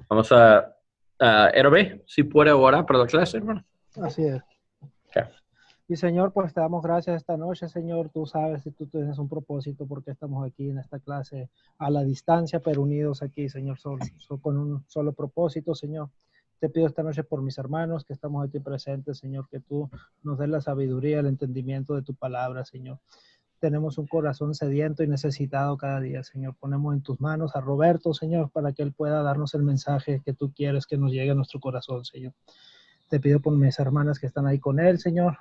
Vamos a... RB, si puede orar para la clase, hermano. Así es. Okay. Y Señor, pues te damos gracias esta noche, Señor. Tú sabes y tú tienes un propósito porque estamos aquí en esta clase a la distancia, pero unidos aquí, Señor, con un solo propósito, Señor. Te pido esta noche por mis hermanos que estamos aquí presentes, Señor, que tú nos des la sabiduría, el entendimiento de tu palabra, Señor. Tenemos un corazón sediento y necesitado cada día, Señor. Ponemos en tus manos a Roberto, Señor, para que él pueda darnos el mensaje que tú quieres que nos llegue a nuestro corazón, Señor. Te pido por mis hermanas que están ahí con él, Señor.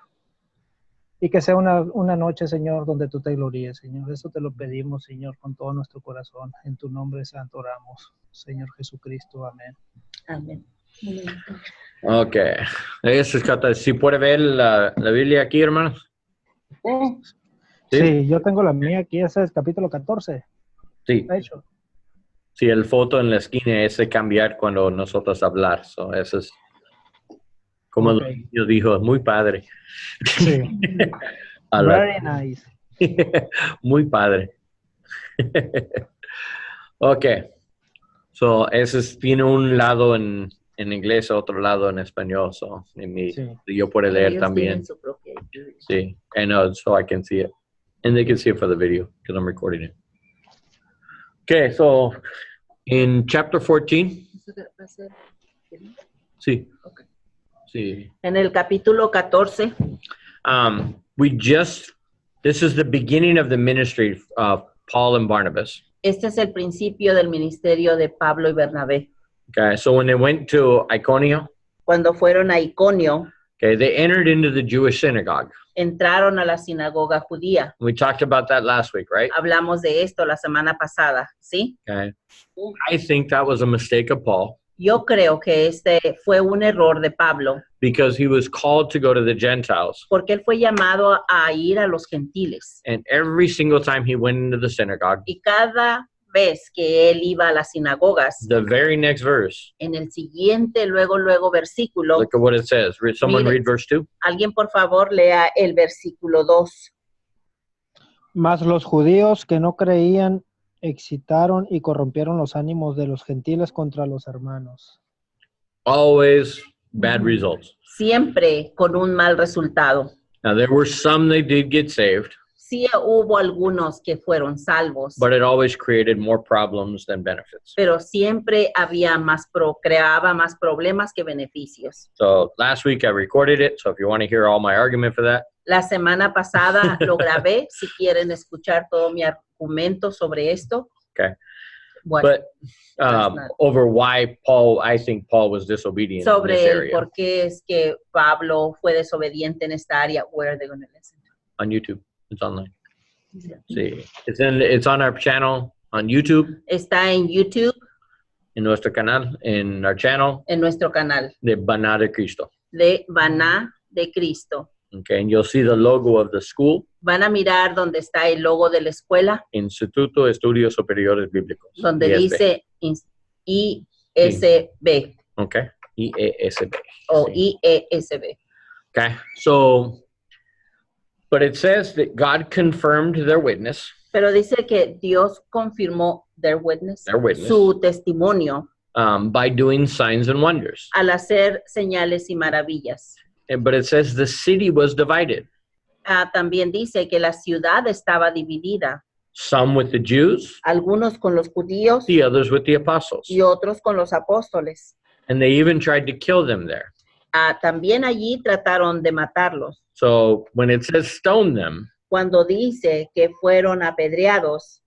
Y que sea una noche, Señor, donde tú te gloríes, Señor. Eso te lo pedimos, Señor, con todo nuestro corazón. En tu nombre santo oramos, Señor Jesucristo. Amén. Amén. Ok. Si puede ver la Biblia aquí, hermanos. Sí, yo tengo la mía aquí. Ese es capítulo 14. Sí. Hecho. Sí, el foto en la esquina es de cambiar cuando nosotros hablar. So, eso es, como Okay. yo dijo, es muy padre. Sí. Very nice. Muy padre. Ok. So, ese tiene un lado en inglés, otro lado en español. So, Sí. yo puedo leer Ellos también. tienen su propia. Sí. I know, so I can see it. And they can see it for the video because I'm recording it. Okay, so in chapter 14. Sí. Okay. Sí. En el capítulo 14. This is the beginning of the ministry of Paul and Barnabas. Este es el principio del ministerio de Pablo y Bernabé. Okay, so when they went to Iconium, Cuando fueron a Iconio, okay, they entered into the Jewish synagogue. entraron a la sinagoga judía. We talked about that last week, right? Hablamos de esto la semana pasada, ¿sí? Okay. I think that was a mistake of Paul. Yo creo que este fue un error de Pablo. Because he was called to go to the Gentiles. Porque él fue llamado a ir a los gentiles. And every single time he went into the synagogue, y cada vez que él iba a las sinagogas, the very next verse, en el siguiente, luego versículo, look at what it says. Someone Mire. read verse 2. Alguien por favor lea el versículo 2. Mas los judíos que no creían excitaron y corrompieron los ánimos de los gentiles contra los hermanos. Always bad results. Siempre con un mal resultado. Now there were some that did get saved. Sí hubo algunos que fueron salvos, But it always created more problems than benefits. pero siempre había creaba más problemas que beneficios. So last week I recorded it. So if you want to hear all my argument for that. La semana pasada lo grabé. Si quieren escuchar todo mi argumento sobre esto. Okay. Bueno, But over why I think Paul was disobedient in sobre this el area. por qué es que Pablo fue desobediente en esta área. Where are they going to listen? On YouTube. It's online. Sí. It's on our channel on YouTube. Está en YouTube. En nuestro canal, en our channel. En nuestro canal. De Baná de Cristo. De Baná de Cristo. Okay, and you'll see the logo of the school. Van a mirar donde está el logo de la escuela. Instituto de Estudios Superiores Bíblicos. Donde ISB. dice ISB. Okay, IESB. O Sí. IESB. Okay, so, but it says that God confirmed their witness. Pero dice que Dios confirmó their witness. Su testimonio. By doing signs and wonders. Al hacer señales y maravillas. But it says the city was divided. También dice que la ciudad estaba dividida. Some with the Jews. Algunos con los judíos. The others with the apostles. Y otros con los apóstoles. And they even tried to kill them there. También allí trataron de matarlos. So when it says stone them. Cuando dice que fueron apedreados.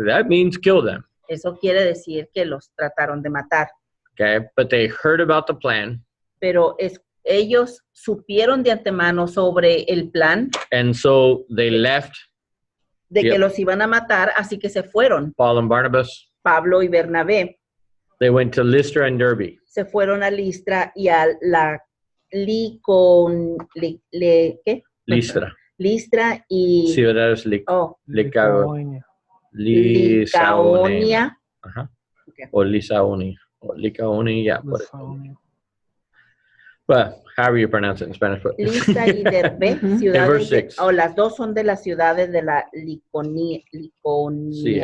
That means kill them. Eso quiere decir que los trataron de matar. Okay, but they heard about the plan. Pero ellos supieron de antemano sobre el plan. And so they left. De que los iban a matar, así que se fueron. Paul and Barnabas. Pablo y Bernabé. They went to Lystra and Derbe. Se fueron a Listra y a la ¿qué? Listra. Listra y Ciudades Licaonia. Licaonia. Ajá. Okay. O Licaonia. O Licaonia, yeah. But however you pronounce it in Spanish. But Listra y Derbe, ciudades verse 6. las dos son de las ciudades de la Liconia. Sí.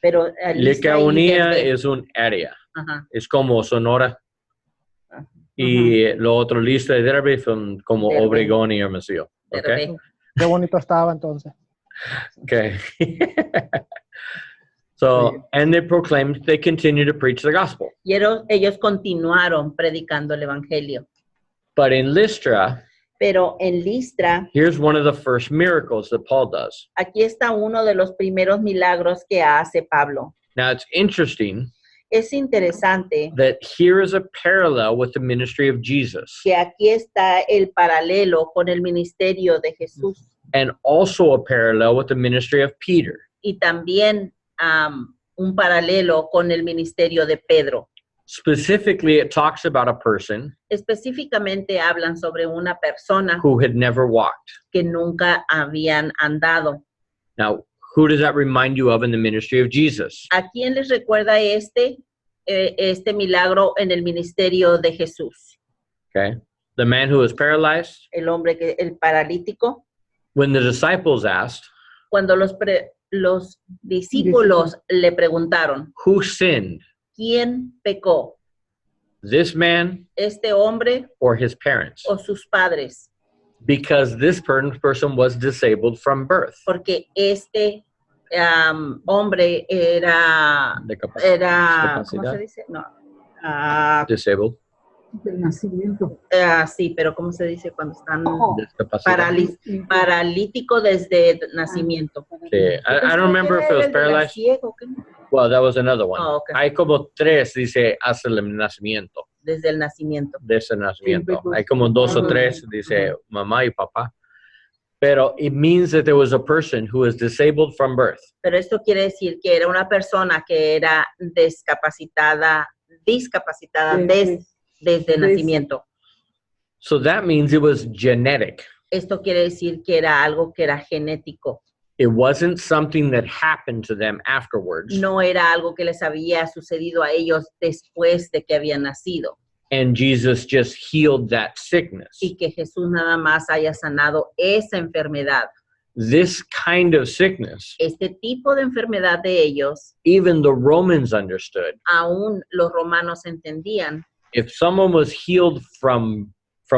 Pero Listra y Licaonia Derbe. es un área. Ajá. Es como Sonora. Y lo otro, Listra y Derbe son como Derbe. Obregón y Hermosillo. Okay? Derbe. Qué bonito estaba entonces. Okay. So, and they proclaimed, they continue to preach the gospel. Y ellos continuaron predicando el evangelio. But in Lystra, Pero en Listra, here's one of the first miracles that Paul does. aquí está uno de los primeros milagros que hace Pablo. Now, it's interesting Es interesante that here is a parallel with the ministry of Jesus que aquí está el paralelo con el ministerio de Jesús and also a parallel with the ministry of Peter. y también un paralelo con el ministerio de Pedro. Specifically, it talks about a person Específicamente hablan sobre una persona who had never walked. que nunca habían andado. Now, who does that remind you of in the ministry of Jesus? ¿A quién les recuerda este milagro en el ministerio de Jesús? Okay. The man who was paralyzed, El paralítico. when the disciples asked, Cuando los discípulos le preguntaron, who sinned, ¿quién pecó? this man ¿Este hombre or his parents? o sus padres? Because this person was disabled from birth. Porque este hombre era, ¿cómo se dice? No. Disabled. Del nacimiento. Sí, pero ¿cómo se dice cuando están Discapacidad. paralítico desde nacimiento? Sí. I don't remember if it was paralyzed. Ciego, ¿qué? Well, that was another one. Oh, okay. Hay como tres, dice, hasta el nacimiento. Desde el nacimiento. Desde el nacimiento. Hay como dos o tres, dice mamá y papá. Pero it means that there was a person who was disabled from birth. Pero esto quiere decir que era una persona que era discapacitada desde nacimiento. So that means it was genetic. Esto quiere decir que era algo que era genético. It wasn't something that happened to them afterwards. No era algo que les había sucedido a ellos después de que habían nacido. And Jesus just healed that sickness. Y que Jesús nada más haya sanado esa enfermedad. This kind of sickness, Este tipo de enfermedad de ellos, even the Romans understood. aún los romanos entendían If someone was healed from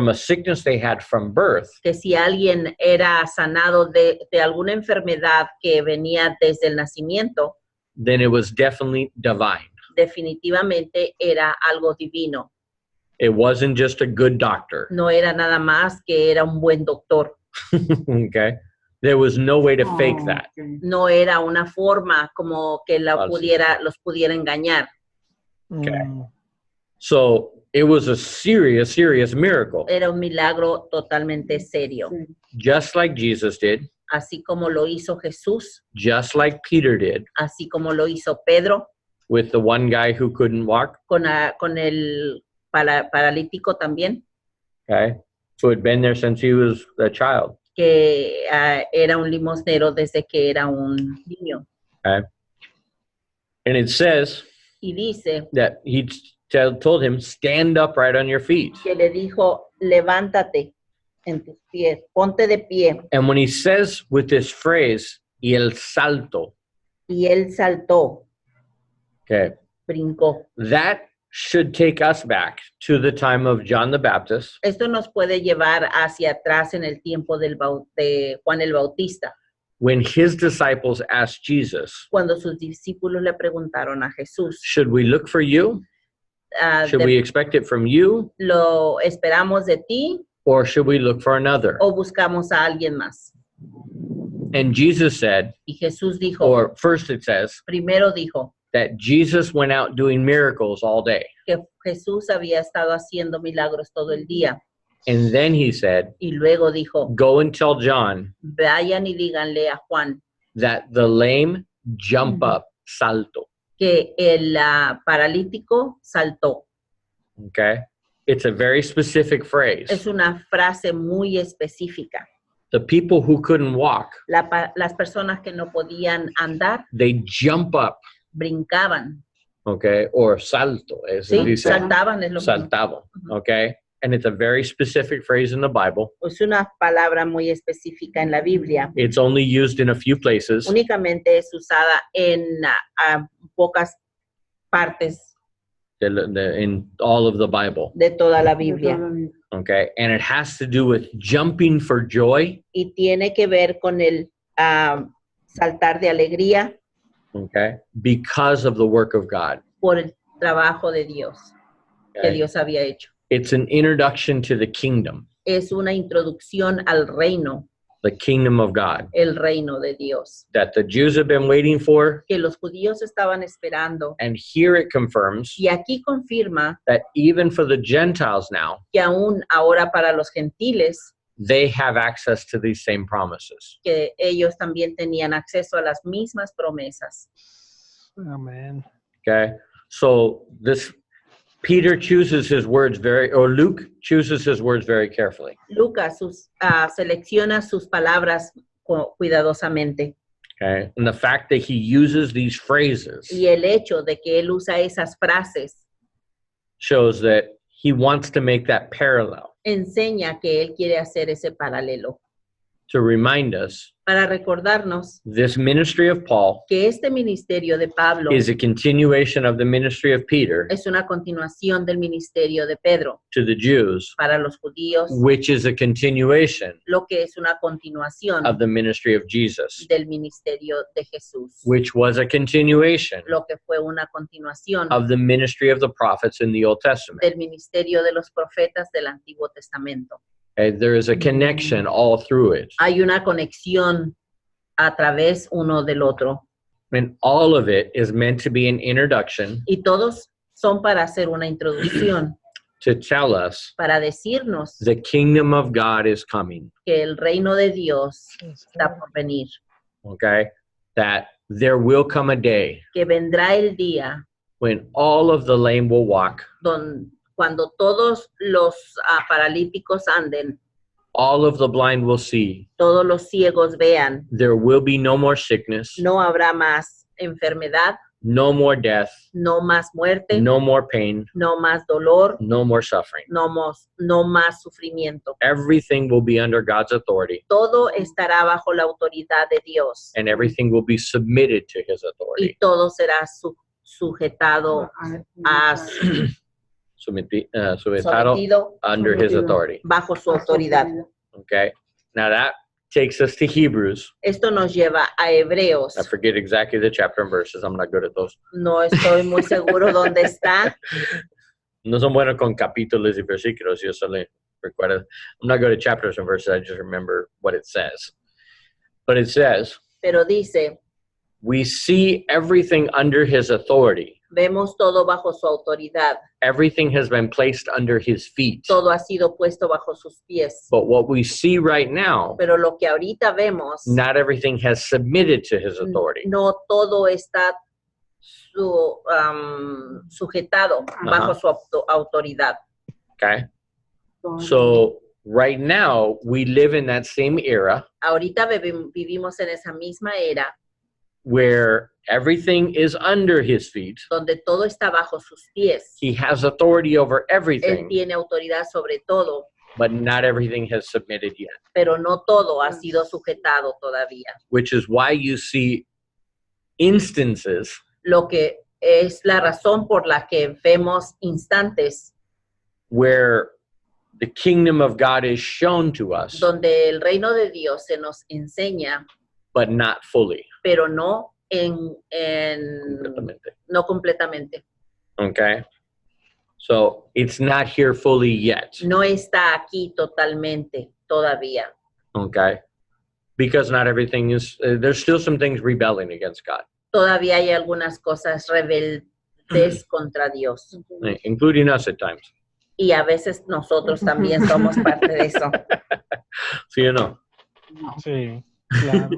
a sickness they had from birth, que si alguien era sanado de alguna enfermedad que venía desde el nacimiento, then it was definitely divine. definitivamente era algo divino. It wasn't just a good doctor. No era nada más que era un buen doctor. Okay? There was no way to fake that. No era una forma como que los pudiera engañar. Okay. So it was a serious, serious miracle. Era un milagro totalmente serio. Just like Jesus did, Así como lo hizo Jesús, just like Peter did, así como lo hizo Pedro with the one guy who couldn't walk, con el paralítico también, okay, who had been there since he was a child. que era un limosnero desde que era un niño. Okay. And it says Y dice that he told him, stand upright on your feet. que le dijo, levántate en tus pies, ponte de pie. And when he says with this phrase, y el salto, Y él saltó, okay, brincó. that should take us back to the time of John the Baptist, Esto nos puede llevar hacia atrás en el tiempo de Juan el Bautista, when his disciples asked Jesus, cuando sus discípulos le preguntaron a Jesús, should we look for you? Should we expect it from you? ¿lo esperamos de ti Or should we look for another? o buscamos a alguien más? And Jesus said, Y Jesús dijo, or first it says, primero dijo that Jesus went out doing miracles all day. que Jesús había estado haciendo milagros todo el día. And then he said, Y luego dijo, go and tell John vayan y díganle a Juan that the lame jump up, salto. que el paralítico saltó. Okay? It's a very specific phrase. Es una frase muy específica. The people who couldn't walk, Las personas que no podían andar they jump up, brincaban. okay? Or salto, as Sí, he said. saltaban es lo mismo. Saltaban, okay? and it's a very specific phrase in the Bible. Es una palabra muy específica en la Biblia. It's only used in a few places. Únicamente es usada en pocas partes In all of the Bible, de toda la Biblia. okay? And it has to do with jumping for joy, Y tiene que ver con el saltar de alegría okay? Because of the work of God. por el trabajo de Dios que Okay? Dios había hecho. It's an introduction to the kingdom Es una introducción al reino, the kingdom of God, el reino de Dios, that the Jews have been waiting for. que los judíos estaban esperando. And here it confirms Y aquí confirma that even for the Gentiles now, que aún ahora para los gentiles, they have access to these same promises. que ellos también tenían acceso a las mismas promesas. Amén. Okay? So this Peter chooses his words Luke chooses his words very carefully. Lucas selecciona sus palabras cuidadosamente. Okay? And the fact that he uses these phrases Y el hecho de que él usa esas frases shows that he wants to make that parallel enseña que él quiere hacer ese paralelo to remind us para recordarnos this ministry of Paul que este ministerio de Pablo is a continuation of the ministry of Peter es una continuación del ministerio de Pedro to the Jews, para los judíos, which is a continuation lo que es una continuación of the ministry of Jesus, del ministerio de Jesús, which was a continuation lo que fue una continuación of the ministry of the prophets in the Old Testament. del ministerio de los profetas del Antiguo Testamento. Okay? There is a connection all through it. Hay una conexión a través uno del otro And all of it is meant to be an introduction y todos son para hacer una introducción, to tell us para decirnos the kingdom of God is coming. que el reino de Dios está por venir, Okay? That there will come a day que vendrá el día when all of the lame will walk, cuando todos los paralíticos anden, all of the blind will see. todos los ciegos vean, There will be no more sickness, no habrá más enfermedad, no more death, no más muerte, no more pain, no más dolor, no more suffering. no más sufrimiento. Everything will be under God's authority, Todo estará bajo la autoridad de Dios and everything will be submitted to his y authority. todo será sujetado a Sujetado sometido under his authority. bajo su autoridad. Okay? Now that takes us to Hebrews. Esto nos lleva a Hebreos. I forget exactly the chapter and verses. I'm not good at those. No estoy muy seguro dónde está. No son buenos con capítulos y versículos. Yo solo recuerdo. I'm not good at chapters and verses. I just remember what it says. But it says, Pero dice, we see everything under his authority. vemos todo bajo su autoridad. Everything has been placed under his feet. Todo ha sido puesto bajo sus pies. But what we see right now, Pero lo que ahorita vemos, not everything has submitted to his authority. no todo está sujetado bajo su autoridad. Okay? So right now, we live in that same era Ahorita vivimos en esa misma era where everything is under his feet. donde todo está bajo sus pies. He has authority over Él everything, tiene autoridad sobre todo, but not everything has submitted yet, pero no todo ha sido sujetado todavía. which is why you see instances Lo que es la razón por la que vemos instantes where the kingdom of God is shown to us, donde el reino de Dios se nos enseña, but not fully. pero no no completamente. Okay? So it's not here fully yet. No está aquí totalmente todavía, Okay? Because not everything is, there's still some things rebelling against God, todavía hay algunas cosas rebeldes contra Dios. including us at times. Y a veces nosotros también somos parte de eso. So, you know. Sí, claro.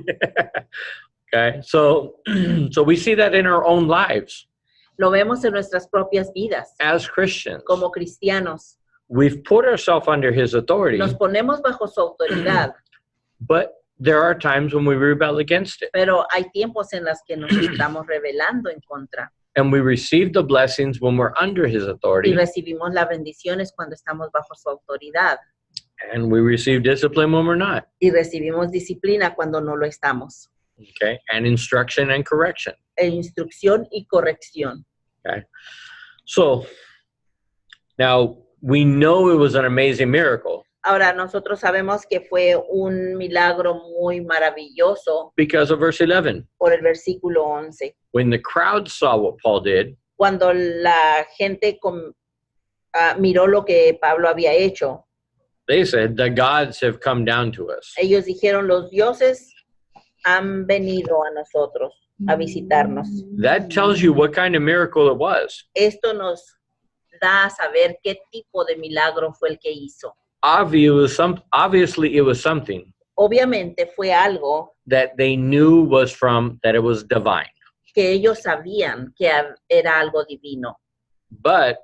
Okay? So we see that in our own lives Lo vemos en nuestras propias vidas. as Christians. Como cristianos, We've put ourselves under his authority, nos ponemos bajo su autoridad, but there are times when we rebel against it. pero hay tiempos en los que nos estamos rebelando en contra. And we receive the blessings when we're under his Y authority. recibimos las bendiciones cuando estamos bajo su autoridad. And we receive discipline when we're not. Y recibimos disciplina cuando no lo estamos. Okay. And instruction and correction. E instrucción y corrección. Okay. So now we know it was an amazing miracle Ahora, nosotros sabemos que fue un milagro muy maravilloso because of verse 11. por el versículo 11. When the crowd saw what Paul did, Cuando la gente miró lo que Pablo había hecho, they said, the gods have come down to us. ellos dijeron, los dioses han venido a nosotros a visitarnos. That tells you what kind of miracle it was. Esto nos da a saber qué tipo de milagro fue el que hizo. Obviously, it was something Obviamente fue algo that they knew that it was divine. que ellos sabían que era algo divino, But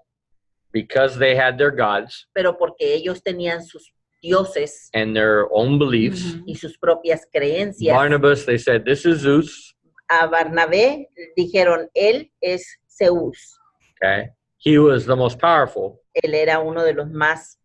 because they had their gods pero porque ellos tenían sus dioses and their own beliefs, y sus propias creencias, Barnabas, they said, this is Zeus. a Barnabé dijeron, él es Zeus. Okay. He was the most powerful. Él era uno de los más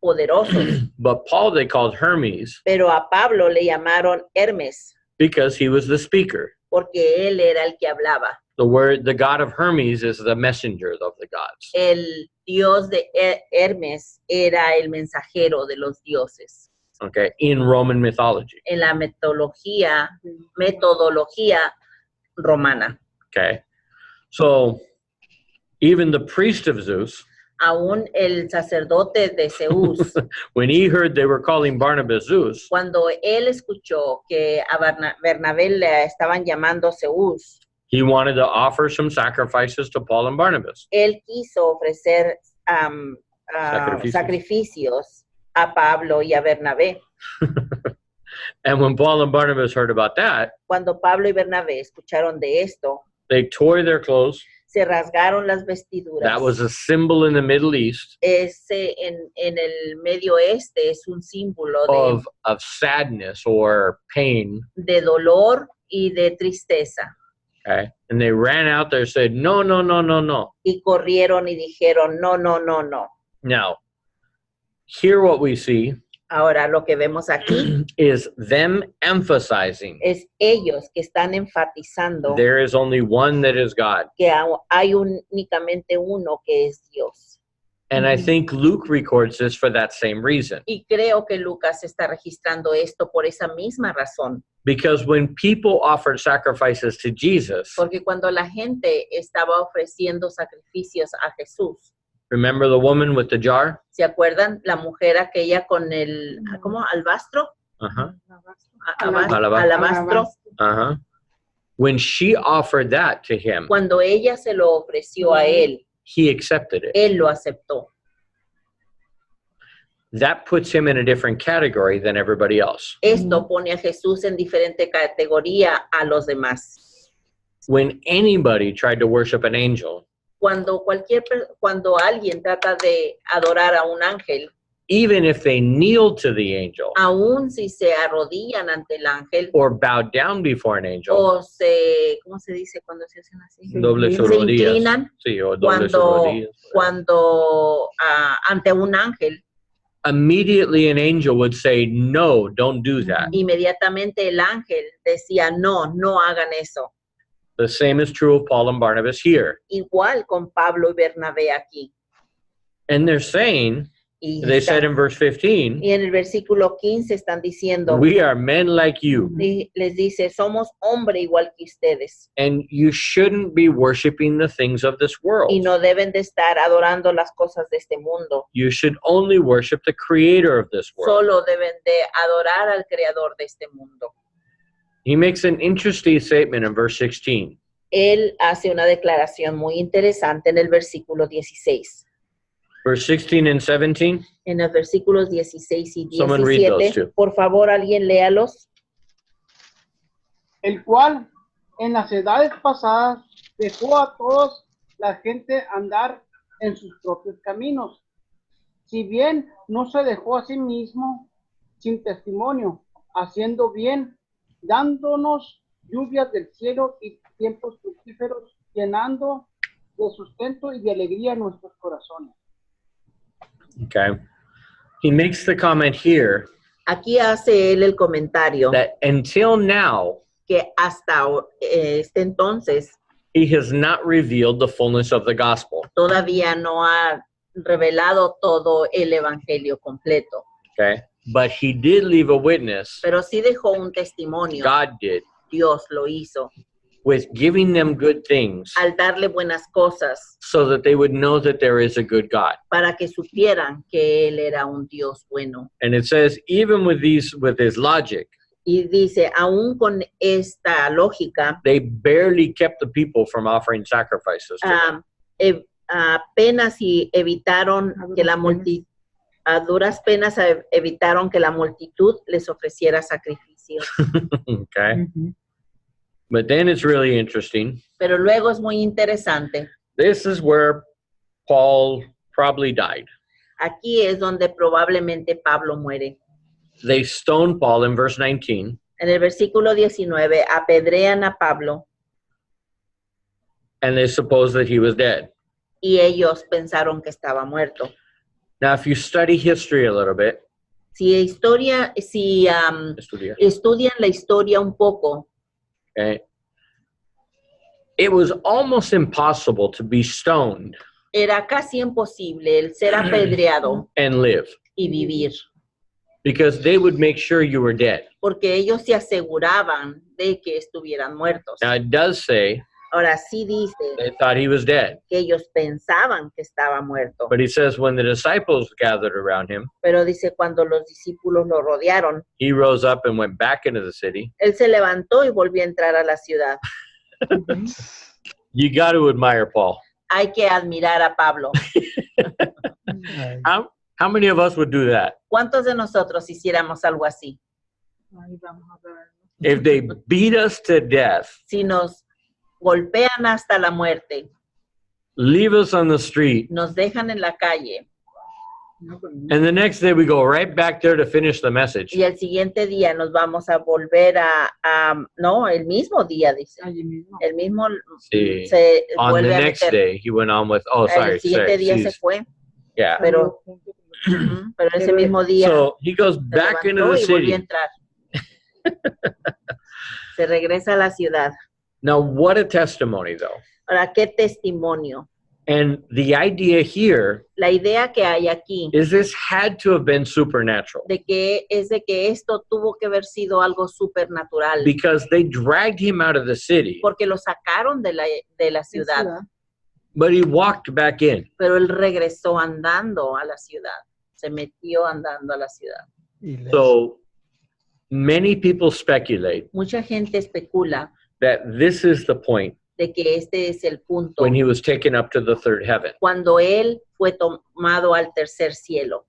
poderosos, But Paul, they called Hermes pero a Pablo le llamaron Hermes, because he was the speaker. porque él era el que hablaba. The god of Hermes is the messenger of the gods. El dios de Hermes era el mensajero de los dioses. Okay. In Roman mythology. En la metodología romana. Okay. So even the priest of Zeus, Aún el sacerdote de Zeus, when he heard they were calling Barnabas Zeus, cuando él escuchó que a Bernabé le estaban llamando Zeus, he wanted to offer some sacrifices to Paul and Barnabas. él quiso ofrecer Sacrificios. sacrificios a Pablo y a Bernabé. And when Paul and Barnabas heard about that, Cuando Pablo y Bernabé escucharon de esto, they tore their clothes. se rasgaron las vestiduras. That was a symbol in the Middle East Ese en el Medio Oeste es un símbolo of sadness or pain. de dolor y de tristeza. Okay. And they ran out there and said, no, no, no, no, no. Y corrieron y dijeron, no, no, no, no. Now, here what we see Ahora lo que vemos aquí is them emphasizing es ellos que están enfatizando there is only one that is God. que hay únicamente uno que es Dios. And I think Luke records this for that same reason. Y creo que Lucas está registrando esto por esa misma razón. Because when people offered sacrifices to Jesus, Porque cuando la gente estaba ofreciendo sacrificios a Jesús, remember the woman with the jar? ¿se acuerdan? La mujer aquella con el, ¿cómo? ¿Albastro? Uh-huh. Alabastro. Uh-huh. When she offered that to him, Cuando ella se lo ofreció a él, he accepted it. él lo aceptó. That puts him in a different category than everybody else. Esto pone a Jesús en diferente categoría a los demás. When anybody tried to worship an angel, Cuando alguien trata de adorar a un ángel, even if they kneel to the angel aun si se arrodillan ante el ángel or bow down before an angel, o ¿cómo se dice cuando se hacen así? doble sus Se rodillas. inclinan Sí, o doble sus rodillas. cuando ante un ángel, Immediately an angel would say, no, don't do that. inmediatamente el ángel decía, no, no hagan eso. The same is true of Paul and Barnabas here. Igual con Pablo y Bernabé aquí. And they're saying, Y, they said in verse 15, y en el versículo 15 están diciendo, we are men like you, les dice, somos hombre igual que ustedes and you shouldn't be worshiping the things of this world. y no deben de estar adorando las cosas de este mundo. You should only worship the creator of this world. Solo deben de adorar al creador de este mundo. He makes an interesting statement in verse 16. Él hace una declaración muy interesante en el versículo 16. Verse 16 and 17. En los versículos 16 y Someone read those 17, two. por favor, alguien léalos. El cual en las edades pasadas dejó a todos la gente andar en sus propios caminos, si bien no se dejó a sí mismo sin testimonio, haciendo bien, dándonos lluvias del cielo y tiempos fructíferos, llenando de sustento y de alegría en nuestros corazones. Okay. He makes the comment here Aquí hace él el comentario that until now, que hasta este entonces he has not revealed the fullness of the gospel. todavía no ha revelado todo el evangelio completo, Okay. But he did leave a witness, pero sí dejó un testimonio. God did, Dios lo hizo with giving them good things al darle buenas cosas so that they would know that there is a good God. para que supieran que él era un Dios bueno. And it says, even with his logic, Y dice, aún con esta lógica, they barely kept the people from offering sacrifices to them. apenas y evitaron que la multitud, a duras penas evitaron que la multitud les ofreciera sacrificios. Okay. But then it's really interesting. Pero luego es muy interesante. This is where Paul probably died. Aquí es donde probablemente Pablo muere. They stoned Paul in verse 19, En el versículo 19, apedrean a Pablo and they supposed that he was dead. y ellos pensaron que estaba muerto. Now, if you study history a little bit, Si estudian la historia un poco, okay, it was almost impossible to be stoned era casi imposible el ser apedreado and live, y vivir, because they would make sure you were dead. porque ellos se aseguraban de que estuvieran muertos. Now, it does say Ahora sí dice they thought he was dead, que ellos pensaban que estaba muerto, but he says when the disciples gathered around him, pero dice cuando los discípulos lo rodearon, he rose up and went back into the city. él se levantó y volvió a entrar a la ciudad. You got to admire Paul. Hay que admirar a Pablo. How many of us would do that? ¿Cuántos de nosotros hiciéramos algo así? Ahí vamos a ver. If they beat us to death, Si nos golpean hasta la muerte, leave us on the street, nos dejan en la calle No, pero and the next day we go right back there to finish the message. y el siguiente día nos vamos a volver no, el mismo día, dice. allí mismo. El mismo Sí. se On the vuelve a next meter. day, he went on with, El siguiente día se fue, yeah. pero, Junto con los- ujú, pero ese mismo día So he goes se back into levantó the y volvió a city. entrar. Se regresa a la ciudad. Now, what a testimony, though. Ahora, qué testimonio. And the idea here La idea que hay aquí is this had to have been supernatural de que esto tuvo que haber sido algo supernatural, because they dragged him out of the city, porque lo sacaron de la ciudad, but he walked back in. pero él regresó andando a la ciudad, se metió andando a la ciudad. So many people speculate Mucha gente especula that this is the point de que este es el punto when he was taken up to the third heaven. cuando él fue tomado al tercer cielo,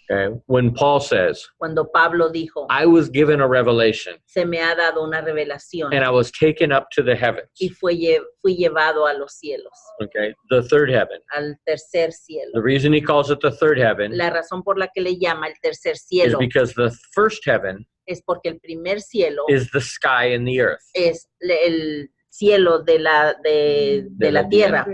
Okay? When Paul says, cuando Pablo dijo, I was given a revelation se me ha dado una revelación and I was taken up to the heavens. y fui llevado a los cielos, Okay? The third heaven. al tercer cielo. The reason he calls it the third heaven La razón por la que le llama el tercer is cielo because the first heaven es porque el primer cielo is the sky and the earth. es el cielo de la tierra.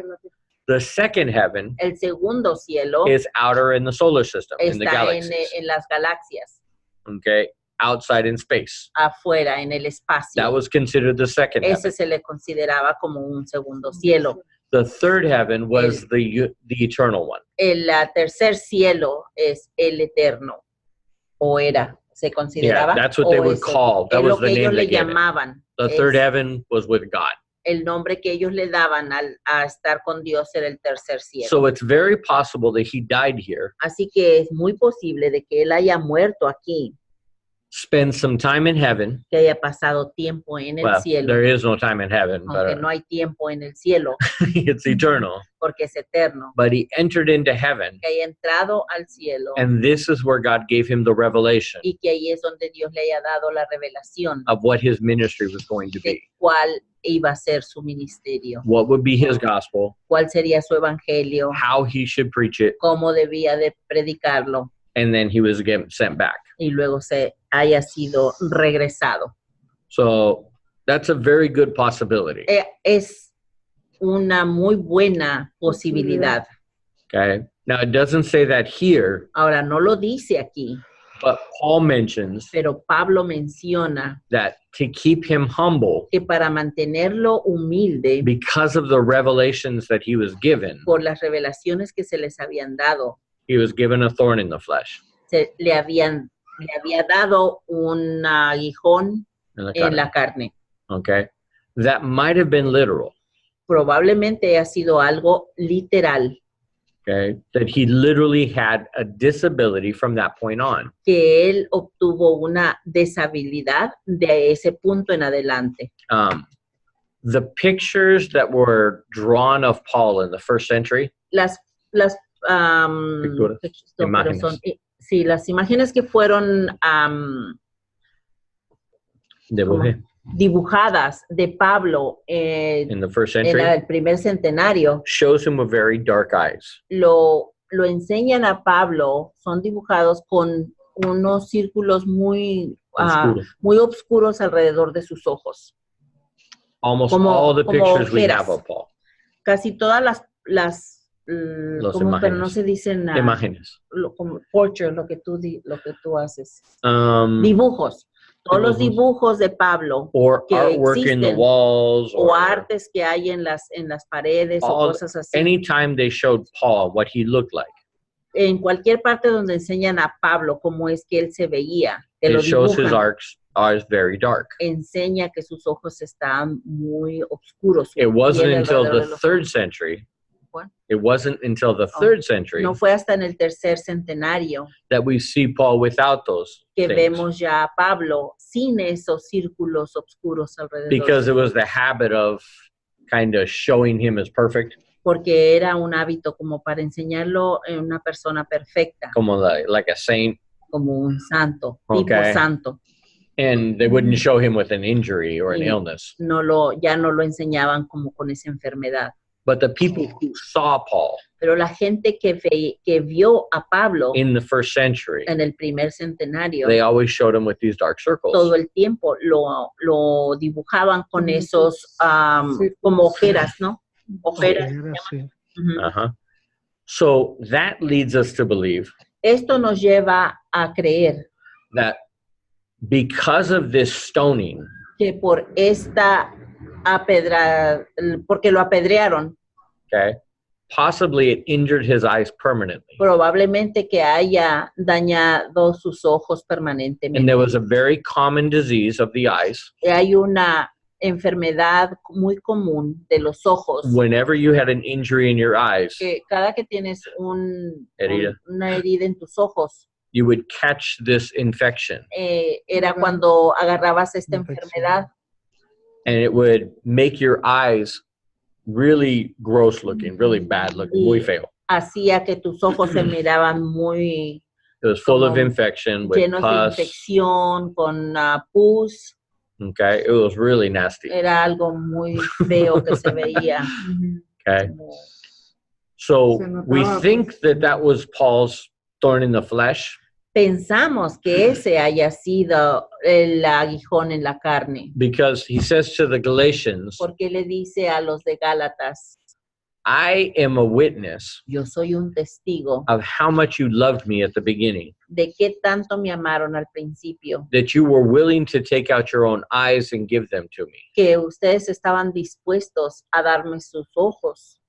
The second heaven El segundo cielo is outer in the solar system, in the está galaxies. en las galaxias, Okay? Outside in space. afuera, en el espacio. That was considered the second heaven. Ese se le consideraba como un segundo cielo. The third heaven was the eternal one. El tercer cielo es el eterno, o era, se consideraba. Yeah, that's what o they would es call. That es lo was the que ellos name le they gave it. llamaban. The Es third heaven was with God. el nombre que ellos le daban a estar con Dios era el tercer cielo. So it's very possible that he died here, Así que es muy posible de que él haya muerto aquí, spend some time in heaven. que haya pasado tiempo en el Well, cielo, there is no time in heaven, aunque but no hay tiempo en el cielo, it's eternal. porque es eterno, But he entered into heaven, que haya entrado al cielo and this is where God gave him the revelation y que ahí es donde Dios le haya dado la revelación of what his ministry was going to de be. cuál iba a ser su ministerio, What would be his gospel, cuál sería su evangelio, how he should preach it, cómo debía de predicarlo, and then he was again sent back. y luego se haya sido regresado. So that's a very good possibility. Es una muy buena posibilidad. Okay. Now, it doesn't say that here, Ahora, no lo dice aquí, but Paul mentions pero Pablo menciona that to keep him humble que para mantenerlo humilde because of the revelations that he was given, por las revelaciones que se les habían dado, he was given a thorn in the flesh. le había dado un aguijón en la carne. Okay. That might have been literal. Probablemente ha sido algo literal, Okay. That he literally had a disability from that point on. que él obtuvo una deshabilidad de ese punto en adelante. The pictures that were drawn of Paul in the first century, Las Picturas, pero imágenes. sí, las imágenes que fueron dibujadas de Pablo in the first en century, el primer centenario, shows him with very dark eyes. lo enseñan a Pablo, son dibujados con unos círculos muy oscuros alrededor de sus ojos. Almost Como- all the como pictures we ojeras. have of Paul. Casi todas las Los pero no imágenes. se dicen Imágenes. como portrait, lo que tú haces. Um, Dibujos. Todos los dibujos. dibujos de Pablo or que artwork in the existen, walls, o or artes que hay en las paredes o all, cosas así. anytime they showed Paul what he looked like, En cualquier parte donde enseñan a Pablo cómo es que él se veía, que lo it shows his dibujan, eyes very dark. enseña que sus ojos están muy oscuros. It wasn't Piel until alrededor de the los third ojos. century. What? It wasn't until the third century No fue hasta en el tercer centenario that we see Paul without those que things, vemos ya a Pablo sin esos círculos oscuros alrededor. because it was the habit of kind of showing him as perfect, Porque era un hábito como para enseñarlo en una persona perfecta, como like a saint, como un santo, tipo Okay. santo. and they wouldn't show him with an injury or an Y illness. ya no lo enseñaban como con esa enfermedad. But the people who saw Paul Pero la gente que vio a Pablo in the first century, en el primer centenario, they always showed him with these dark todo circles. el tiempo lo dibujaban con Como esos sí. como ojeras, ¿no? Ojeras. Sí. Ujú. Uh-huh. So that leads us to believe Esto nos lleva a creer that because of this stoning, que por porque lo apedrearon, okay, possibly it injured his eyes permanently. probablemente que haya dañado sus ojos And permanentemente. there was a very common disease of the eyes. Hay una enfermedad muy común de los ojos, Whenever you had an injury in your eyes, que cada que tienes Herida. una herida en tus ojos, you would catch this infection, era cuando agarrabas esta Infección. enfermedad and it would make your eyes really gross looking, really bad looking, muy feo. hacía que tus ojos se miraban muy It was full of Como infection with llenos de pus. infección, con pus. Okay, it was really nasty. Era algo muy feo que se veía. Okay, so Se notaba, we think that was Paul's thorn in the flesh, Pensamos que ese haya sido el aguijón en la carne, because he says to the Galatians, porque le dice a los de Gálatas, I am a witness yo soy un testigo of how much you loved me at the beginning, de qué tanto me amaron al principio, that you were willing to take out your own eyes and give them to me. que ustedes estaban dispuestos a darme sus ojos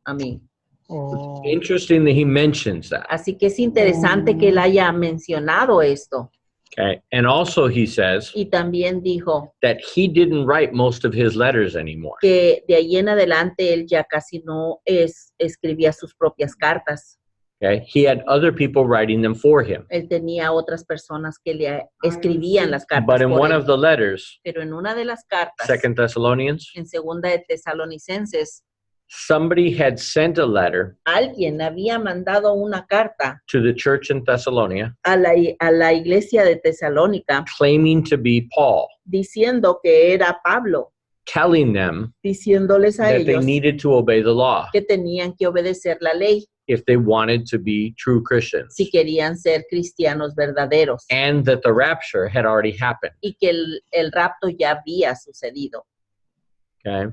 a mí. Oh, Interesting that he mentions that. Así que es interesante que él haya mencionado esto. Okay, and also he says Y también dijo that he didn't write most of his letters anymore. que de ahí en adelante él ya casi no escribía sus propias cartas. Okay, he had other people writing them for him. Él tenía otras personas que le escribían las cartas But in por one él. of the letters, Pero en una de las cartas, 2 Thessalonians, en segunda de Tesalonicenses, somebody had sent a letter alguien había mandado una carta to the church in Thessalonia a la iglesia de Tesalónica claiming to be Paul, diciendo que era Pablo, telling them diciéndoles a that they ellos needed to obey the law que tenían que obedecer la ley if they wanted to be true Christians, si querían ser cristianos verdaderos, and that the rapture had already happened. y que el rapto ya había sucedido. Okay,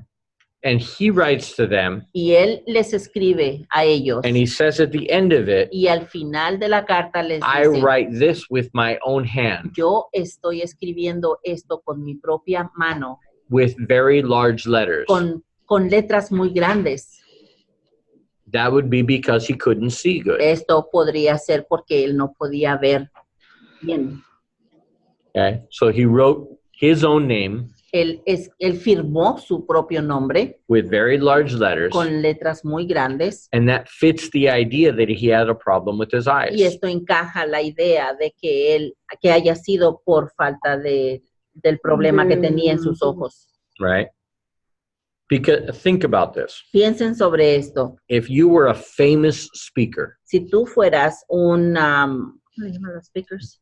And he writes to them, Y él les escribe a ellos. and he says at the end of it, Y al final de la carta les I dice, write this with my own hand, yo estoy escribiendo esto con mi propia mano, with very large letters. con letras muy grandes. That would be because he couldn't see good. Esto podría ser porque él no podía ver bien. Okay, so he wrote his own name Él firmó su propio nombre with very large letters, con letras muy grandes. and that fits the idea that he had a problem with his eyes. Y esto encaja la idea de que haya sido por falta del problema que tenía en sus ojos. Right? Because think about this. Piensen sobre esto. If you were a famous speaker, Si tú fueras un ¿cómo se llaman los speakers?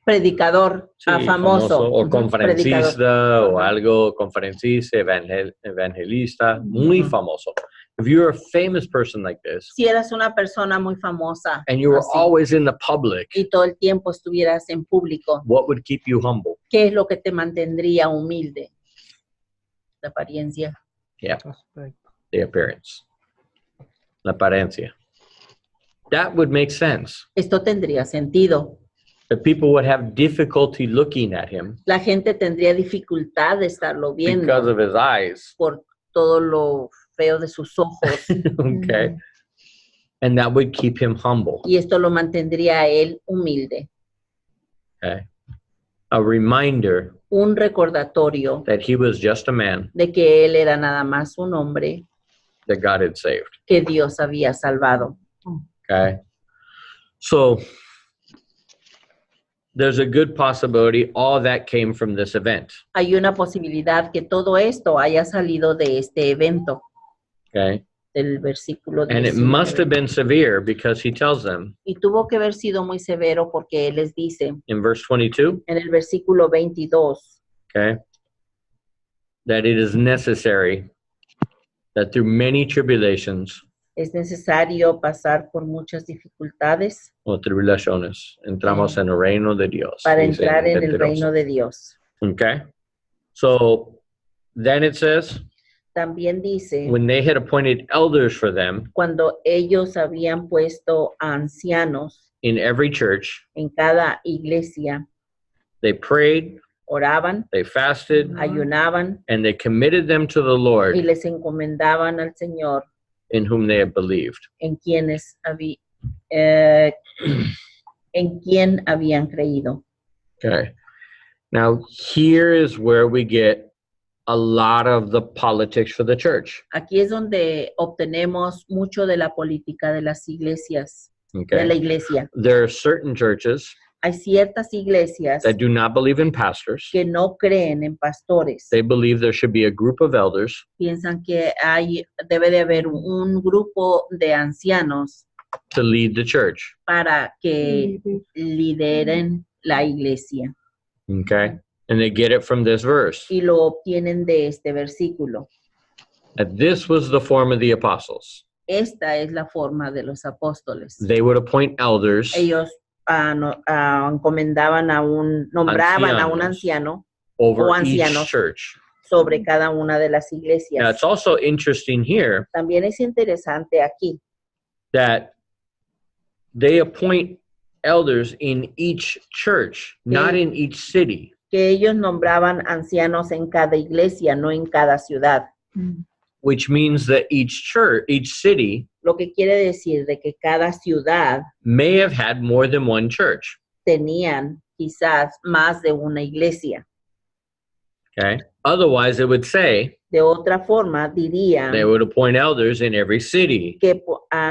Predicador sí, famoso. o Ujú, conferencista predicador. o algo, conferencista, evangelista, muy famoso. If you're a famous person like this, Si eras una persona muy famosa and you were así, always in the public, y todo el tiempo estuvieras en público, what would keep you humble? ¿qué es lo que te mantendría humilde? La apariencia. Yeah, Aspecto. the appearance. La apariencia. That would make sense. Esto tendría sentido. That people would have difficulty looking at him La gente tendría dificultad de estarlo because viendo of his eyes. por todo lo feo de sus ojos. Okay. And that would keep him humble. Y esto lo mantendría a él humilde. Okay. A reminder Un recordatorio that he was just a man de que él era nada más un hombre that God had saved. que Dios había salvado. Okay. So there's a good possibility all that came from this event. Hay una posibilidad que todo esto haya salido de este evento, Okay. del versículo And it 19. must have been severe because he tells them Y tuvo que haber sido muy severo porque él les dice in verse 22, en el versículo 22, okay, that it is necessary that through many tribulations es necesario pasar por muchas dificultades o tribulaciones entramos en el reino de Dios. para Dice entrar en el 22. reino de Dios. Okay. So then it says, También dice, when they had appointed elders for them cuando ellos habían puesto a ancianos in every church, en cada iglesia, they prayed, oraban, they fasted, ayunaban and they committed them to the y Lord les encomendaban al Señor in whom they had believed. en quien habían creído. Okay. Now, here is where we get a lot of the politics for the church. Aquí es donde obtenemos mucho de la política de las iglesias, de la Okay. iglesia. There are certain churches Hay ciertas iglesias that do not believe in pastors. que no creen en pastores. They believe there should be a group of elders Piensan que debe de haber un grupo de ancianos to lead the church. para que lideren la iglesia. Okay. And they get it from this verse. Y lo obtienen de este versículo. That this was the form of the apostles. Esta es la forma de los apóstoles. They would appoint elders Ellos nombraban a un anciano over o each ancianos. church. sobre cada una de las Now, iglesias. it's also interesting here También es interesante aquí that they appoint elders in each church, not in each city. que ellos nombraban ancianos en cada iglesia, no en cada ciudad. Which means that each church, each city Lo que quiere decir de que cada ciudad may have had more than one church. tenían quizás más de una iglesia. Okay. Otherwise, it would say De otra forma, dirían they would appoint elders in every city. que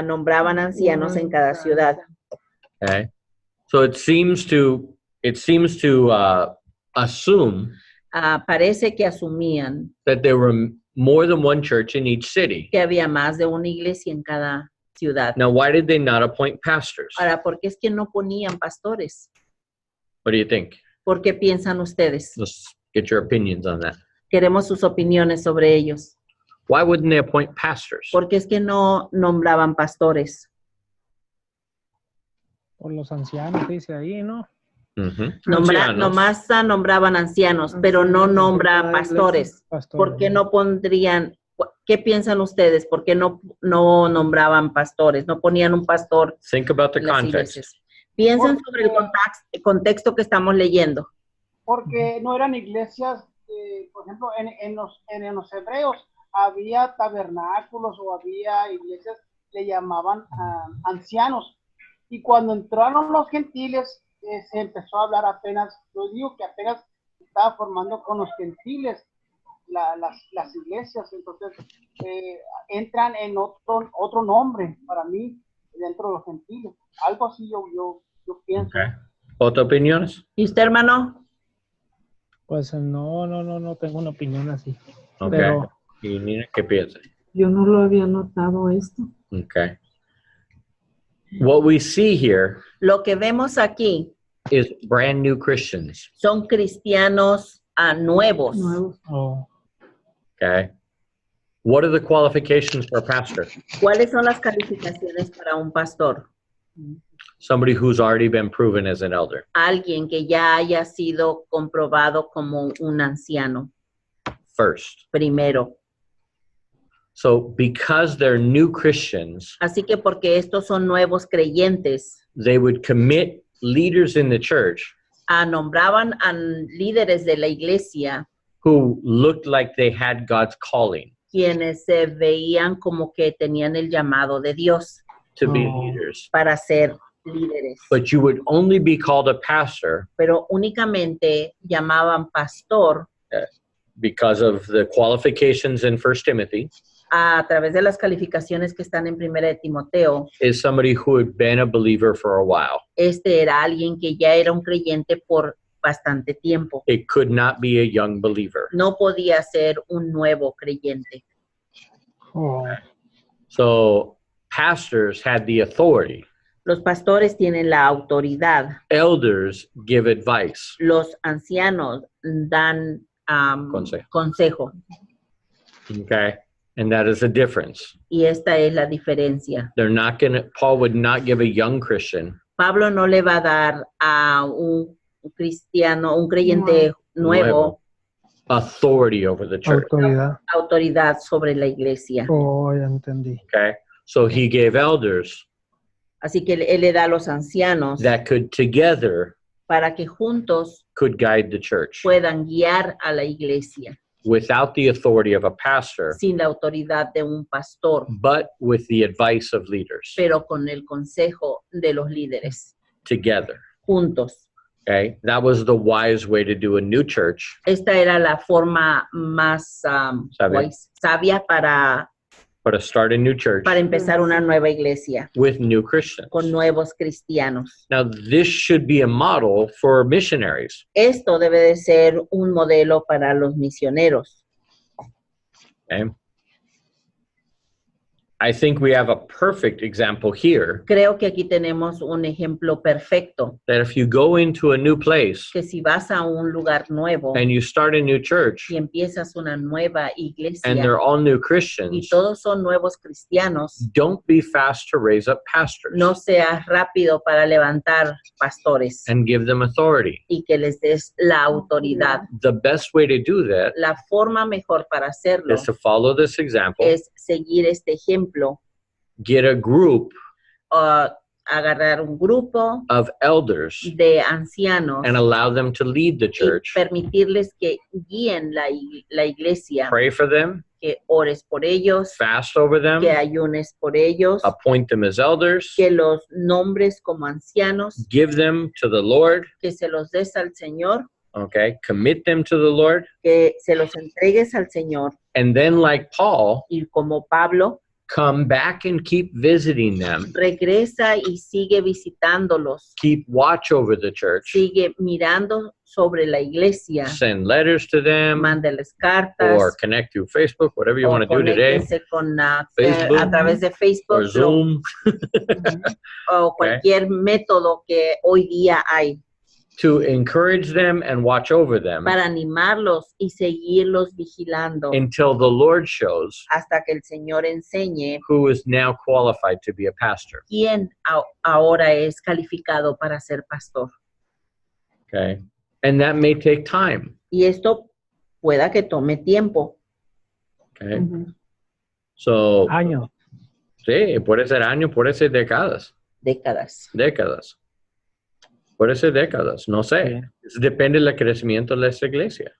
nombraban ancianos en cada ciudad. Okay. So it seems to assume Parece que asumían that there were more than one church in each city. que había más de una iglesia en cada ciudad. Now, why did they not appoint pastors? Ahora, ¿por qué es que no ponían pastores? What do you think? ¿Por qué piensan ustedes? Let's get your opinions on that. Queremos sus opiniones sobre ellos. Why wouldn't they appoint pastors? ¿Por qué es que no nombraban pastores? Por los ancianos, dice ahí, ¿no? Ancianos. Nomás nombraban ancianos, pero no nombra pastores. ¿Por qué no pondrían, qué piensan ustedes? ¿Por qué no nombraban pastores? No ponían un pastor Think about the en las context. iglesias. Piensen sobre el contexto que estamos leyendo. Porque no eran iglesias, por ejemplo, en los hebreos había tabernáculos o había iglesias, le llamaban ancianos. Y cuando entraron los gentiles, se empezó a hablar apenas, yo digo que apenas estaba formando con los gentiles las iglesias, entonces entran en otro nombre para mí dentro de los gentiles. Algo así yo pienso. Okay. ¿Otras opiniones? ¿Y usted, hermano? Pues no tengo una opinión así. Okay. Pero ¿Y Nina qué piensa? Yo no lo había notado esto. Okay. What we see here Lo que vemos aquí is brand new Christians. son cristianos nuevos. oh, Okay. What are the qualifications for a pastor? ¿Cuáles son las calificaciones para un pastor? Somebody who's already been proven as an elder. Alguien que ya haya sido comprobado como un anciano, First. primero. So because they're new Christians, Así que porque estos son nuevos creyentes, they would commit leaders in the church nombraban a líderes de la iglesia who looked like they had God's calling quienes se veían como que tenían el llamado de Dios to be Oh. leaders. para ser líderes. But you would only be called a pastor Pero únicamente llamaban pastor because of the qualifications in 1 Timothy a través de las calificaciones que están en 1 de Timoteo. is somebody who had been a believer for a while. Este era alguien que ya era un creyente por bastante tiempo. It could not be a young believer. No podía ser un nuevo creyente. oh, So pastors had the authority. Los pastores tienen la autoridad. Elders give advice. Los ancianos dan consejo. Okay. And that is the difference. Y esta es la diferencia. Paul would not give a young Christian Pablo no le va a dar a un cristiano, un creyente nuevo, authority over the church. autoridad sobre la iglesia. Oh, ya entendí. Okay. So he gave elders Así que él le da a los ancianos that could together para que juntos could guide the church puedan guiar a la iglesia without the authority of a pastor, sin la autoridad de un pastor, but with the advice of leaders pero con el consejo de los líderes, together. juntos. Okay. That was the wise way to do a new church. Esta era la forma más sabia para start a new church empezar una nueva iglesia with new Christians. con nuevos cristianos. Now, this should be a model for missionaries. Esto debe de ser un modelo para los misioneros. Okay. I think we have a perfect example here Creo que aquí tenemos un ejemplo perfecto, that if you go into a new place que si vas a un lugar nuevo and you start a new church y empiezas una nueva iglesia and they're all new y Christians, todos son nuevos cristianos, don't be fast to raise up pastors no seas rápido para levantar pastores and give them authority. y que les des la autoridad. The best way to do that La forma mejor para hacerlo is to follow this example, es seguir este ejemplo, get a group agarrar un grupo of elders de ancianos and allow them to lead the y church. permitirles que guíen la iglesia, Pray for them, que ores por ellos, fast over them, que ayunes por ellos, appoint them as elders, que los nombres como ancianos, give them to the Lord, que se los des al Señor, okay, commit them to the Lord, que se los entregues al Señor, and then like Paul, y como Pablo, come back and keep visiting them, regresa y sigue visitándolos, keep watch over the church, sigue mirando sobre la iglesia, send letters to them, mándeles cartas, or connect through Facebook, whatever you o want to do today, conéctense con, Facebook, a través de Facebook or Zoom, o cualquier método que hoy día hay to encourage them and watch over them para animarlos y seguirlos vigilando until the Lord shows hasta que el Señor enseñe who is now qualified to be a pastor. quién ahora es calificado para ser pastor. Okay. And that may take time. Y esto pueda que tome tiempo. Okay. Ujú. So, Años. sí, puede ser años, puede ser décadas. Décadas. Puede ser décadas, no sé. Sí. Depende del crecimiento de esta iglesia.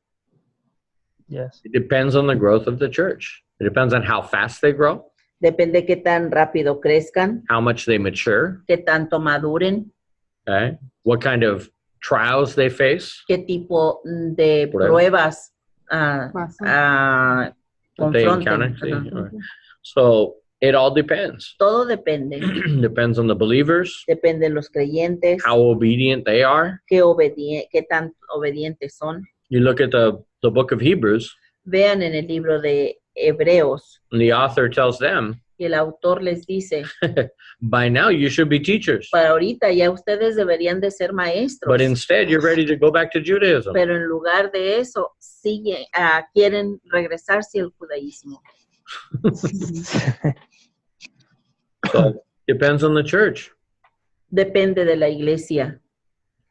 Yes. It depends on the growth of the church. It depends on how fast they grow, Depende qué tan rápido crezcan, how much they mature, qué tanto maduren, okay? What kind of trials they face, qué tipo de Pruebas. pruebas ah, Pasan. ah, that they confronten. encounter. Sí, Ajá. okay. So it all depends. Todo depende. Depends on the believers, Depende de los creyentes, how obedient they are. qué tan obedientes son. You look at the book of Hebrews, Vean en el libro de Hebreos, and the author tells them, y el autor les dice, by now you should be teachers, para ahorita ya ustedes deberían de ser maestros, but instead you're ready to go back to Judaism. pero en lugar de eso quieren regresarse al judaísmo. So depends on the church. Depende de la iglesia.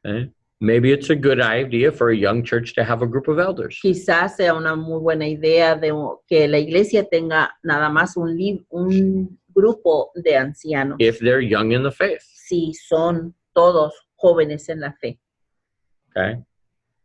Okay? Maybe it's a good idea for a young church to have a group of elders. Quizás sea una muy buena idea de que la iglesia tenga nada más un grupo de ancianos, If they're young in the faith, si son todos jóvenes en la fe. okay?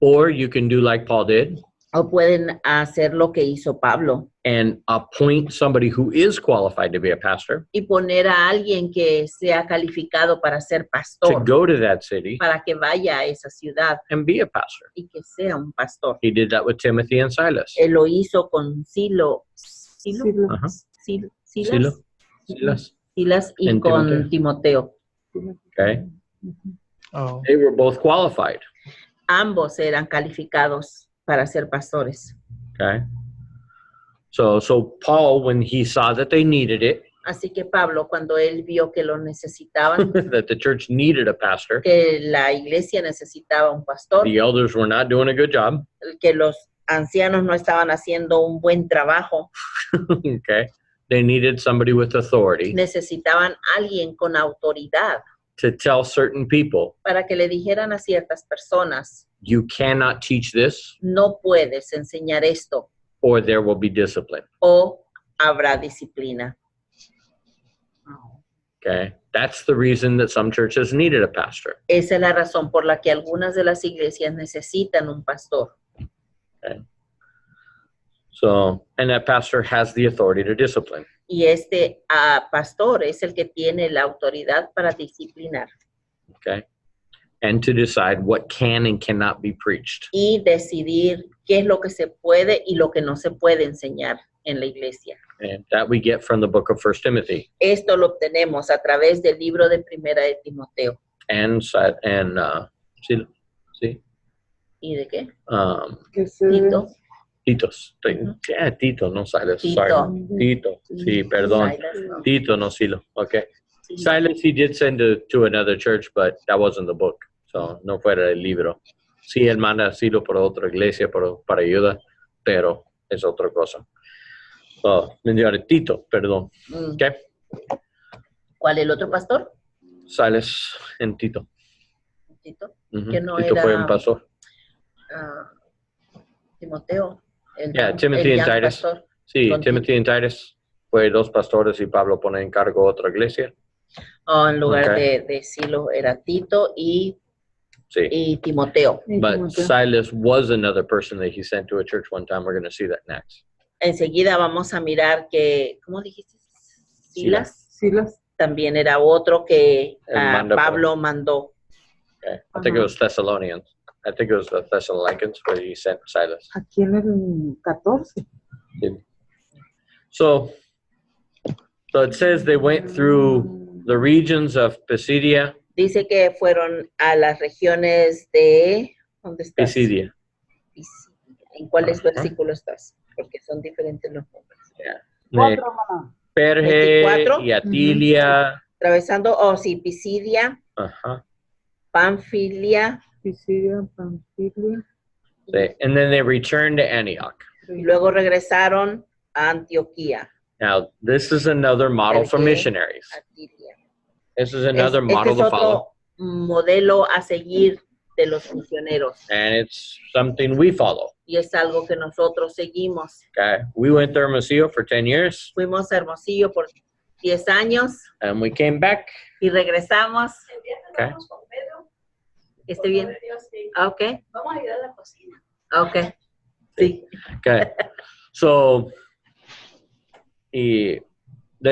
Or you can do like Paul did O pueden hacer lo que hizo Pablo and appoint somebody who is qualified to be a pastor y poner a alguien que sea calificado para ser to pastor, go to that city para que vaya a esa ciudad and be a pastor. y que sea un pastor. He did that with Timothy and Silas. Él lo hizo con Silas Ajá. Silas y and con Timoteo. Okay? Oh. They were both qualified. Ambos eran calificados para ser pastores. Okay? So Paul, when he saw that they needed it, Así que Pablo, cuando él vio que lo necesitaban, that the church needed a pastor, que la iglesia necesitaba un pastor, the elders were not doing a good job. que los ancianos no estaban haciendo un buen trabajo, Okay? They needed somebody with authority necesitaban alguien con autoridad to tell certain people, para que le dijeran a ciertas personas, you cannot teach this no puedes enseñar esto or there will be discipline. o habrá disciplina. Okay? That's the reason that some churches needed a pastor. Esa es la razón por la que algunas de las iglesias necesitan un pastor. So, and that pastor has the authority to discipline. Y este pastor es el que tiene la autoridad para disciplinar Okay? And to decide what can and cannot be preached. y decidir qué es lo que se puede y lo que no se puede enseñar en la iglesia. And that we get from the book of 1 Timothy. Esto lo obtenemos a través del libro de Primera de Timoteo. And see, ¿Y de qué? Que se Tito. Titos. Ujú. Yeah, Tito, no Silas. Tito. Sorry. Tito. Sí, perdón. Silas, no. Tito, no Silo. Okay. Sí. Silas, he did send to another church, but that wasn't the book. So, no fuera el libro. Sí, él manda a Silo por otra iglesia para ayuda, pero es otra cosa. So, Tito, perdón. Mm. Okay. ¿Cuál el otro pastor? Silas and Tito. Tito. Ujú. Que no Tito era- fue un pastor. Timoteo. Yeah, Timothy el and young Titus. pastor. Sí, Con Timothy and Titus fue dos pastores y Pablo pone en cargo otra iglesia. En lugar Okay. de Silo era Tito y Sí. Timoteo. But Silas was another person that he sent to a church one time. We're going to see that next. Enseguida vamos a mirar que, ¿cómo dijiste? Silas. Silas. También era otro que Él manda por- Pablo mandó. Okay. I think it was Thessalonians. I think it was the Thessalonians where he sent Silas. Aquí en el 14. So it says they went through the regions of Pisidia. Dice que fueron a las regiones de... ¿Dónde estás? Pisidia. Pisidia. ¿En cuáles Ajá. versículos estás? Porque son diferentes los nombres. De 4, hermana. Perge 24. y Atilia. Atravesando, sí, Pisidia, Ajá. Panfilia, Pisidia, Panfilia. Sí. And then they returned to Antioch. y luego regresaron a Antioquía. Now, this is another model for Perge, missionaries. Atilia. This is another Este model es to follow. otro modelo a seguir de los misioneros. And it's something we follow. Y es algo que nosotros seguimos. Okay. We went to Hermosillo for 10 years Fuimos a Hermosillo por 10 años and we came back. y regresamos. Okay. ¿Esté bien? Ok. Vamos a ir a la cocina. Ok. Sí. Okay. So they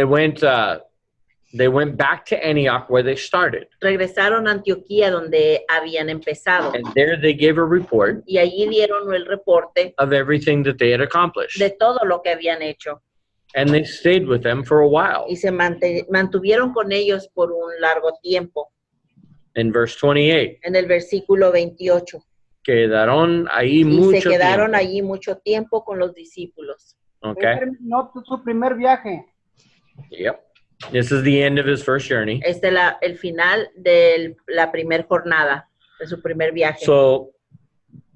went back to Antioch where they started. Regresaron a Antioquía donde habían empezado. And there they gave a report Y allí dieron el reporte of everything that they had accomplished. de todo lo que habían hecho. And they stayed with them for a while. Y se mantuvieron con ellos por un largo tiempo. In verse 28, En el versículo 28. quedaron ahí Y mucho se quedaron tiempo. allí mucho tiempo con los discípulos. Okay. Terminó su primer viaje. Yep. This is the end of his first journey. Este es el final de la primera jornada, de su primer viaje. So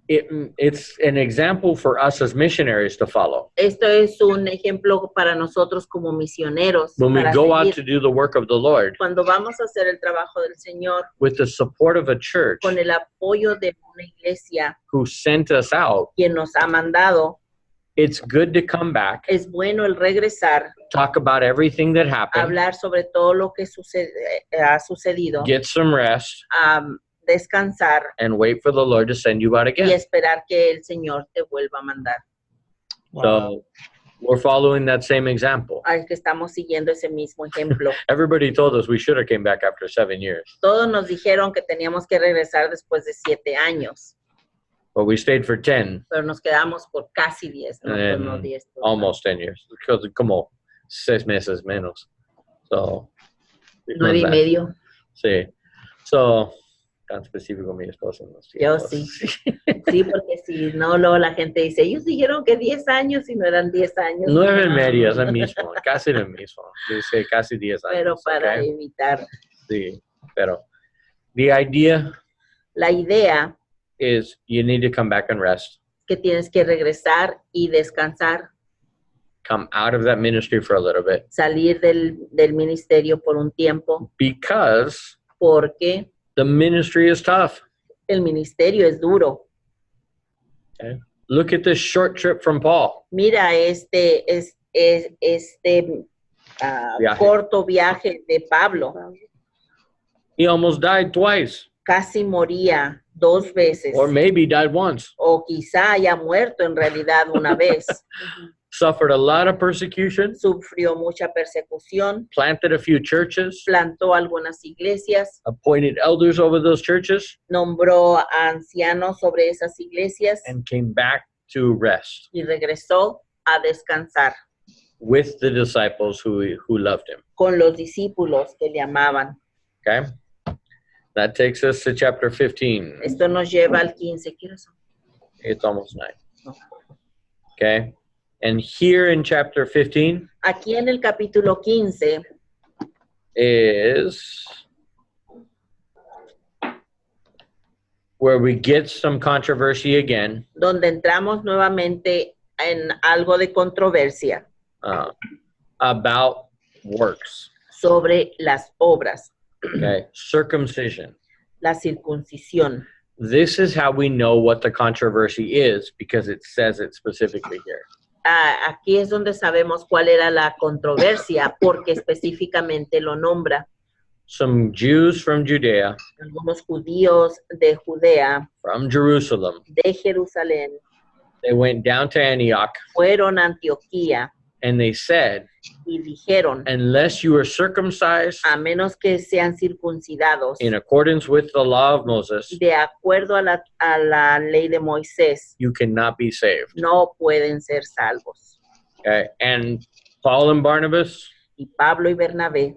it's an example for us as missionaries to follow. Esto es un ejemplo para nosotros como misioneros. When we para go out seguir. to do the work of the Lord Cuando vamos a hacer el trabajo del Señor with the support of a church con el apoyo de una iglesia who sent us out, quien nos ha mandado, it's good to come back, es bueno el regresar, talk about everything that happened, hablar sobre todo lo que ha sucedido, get some rest, descansar and wait for the Lord to send you out y again. esperar que el Señor te vuelva a mandar. So we're following that same example. Al que estamos siguiendo ese mismo ejemplo. Everybody told us we should have came back after 7 years, Todos nos dijeron que teníamos que regresar después de 7 años, but we stayed for 10, pero nos quedamos por casi 10, no, pues no 10. pues, almost 10 years. Because como 6 meses menos. So, 9 y medio. Sí. So, tan específico mi esposa. No sé. Yo sí. Sí, porque si no, luego la gente dice, ellos dijeron que 10 años y no eran 10 años. 9 y No. medio, es lo mismo, casi lo mismo. Dice casi 10 años. Pero para okay? evitar. Sí, pero the idea La idea is you need to come back and rest. que tienes que regresar y descansar, Come out of that ministry for a little bit. salir del ministerio por un tiempo, Because porque the ministry is tough. el ministerio es duro. Okay? Look at this short trip from Paul. Mira este Viaje. corto viaje de Pablo. He almost died twice, Casi moría 2 veces. or maybe died once. O quizá haya muerto en realidad una vez. Suffered a lot of persecution, Sufrió mucha persecución, planted a few churches, plantó algunas iglesias, appointed elders over those churches, nombró a ancianos sobre esas iglesias and came back to rest y regresó a descansar with the disciples who loved him. con los discípulos que le amaban. Okay? That takes us to chapter 15. Esto nos lleva al 15. ¿Qué hora son? It's almost 9. Okay? And here in chapter 15 Aquí en el capítulo 15 is where we get some controversy again donde entramos nuevamente en algo de controversia about works. sobre las obras, Okay? Circumcision. la circuncisión. This is how we know what the controversy is because it says it specifically here. Aquí es donde sabemos cuál era la controversia porque específicamente lo nombra. Some Jews from Judea, Algunos judíos de Judea, from Jerusalem, de Jerusalén, they went down to Antioch fueron a Antioquía and they said, y dijeron, unless you are circumcised a menos que sean circuncidados in accordance with the law of Moses, de acuerdo a la ley de Moisés, you cannot be saved. no pueden ser salvos. Okay? And Paul and Barnabas, Y Pablo y Bernabé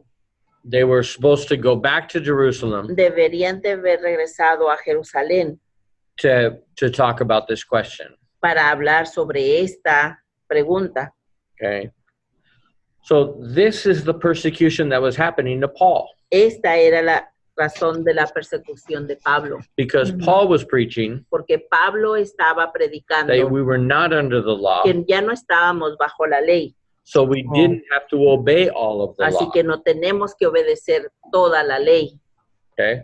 they were supposed to go back to Jerusalem deberían de haber regresado a Jerusalén to talk about this question. para hablar sobre esta pregunta. Okay? So this is the persecution that was happening to Paul Esta era la razón de la persecución de Pablo, because Paul was preaching porque Pablo estaba that predicando we were not under the law, que ya no estábamos bajo la ley, so we didn't have to obey all of the así law. que no tenemos que obedecer toda la ley. Okay?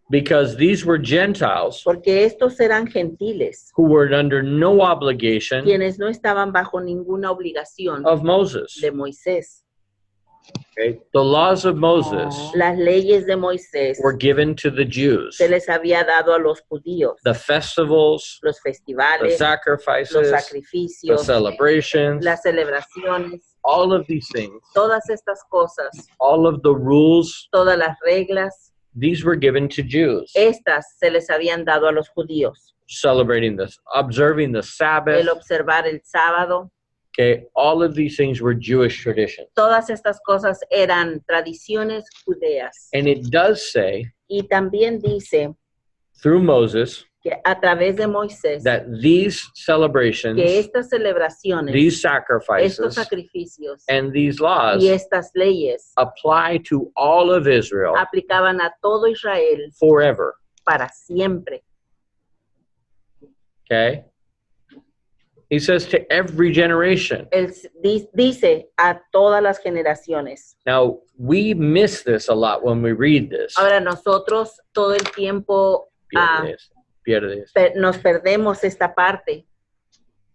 Because these were Gentiles porque estos eran gentiles, who were under no obligation quienes no estaban bajo ninguna obligación of Moses. de Moisés. Okay? The laws of Moses Las leyes de Moisés were given to the Jews. se les había dado a los judíos. The festivals, Los the festivales, los sacrifices, the sacrificios, celebrations, las celebraciones, all of these things, todas estas cosas, all of the rules, todas las reglas, these were given to Jews. estas se les habían dado a los judíos. Celebrating this, observing the Sabbath. El observar el sábado, Okay, all of these things were Jewish traditions. todas estas cosas eran tradiciones judeas. And it does say Y también dice through Moses que a través de Moisés, that these celebrations, que estas celebraciones, these estos sacrifices, sacrificios and these laws y estas leyes apply to all of Israel aplicaban a todo Israel forever. para siempre. Okay? He says to every generation. Él dice a todas las generaciones. Now, we miss this a lot when we read this. Ahora nosotros todo el tiempo Pierdes. nos perdemos esta parte,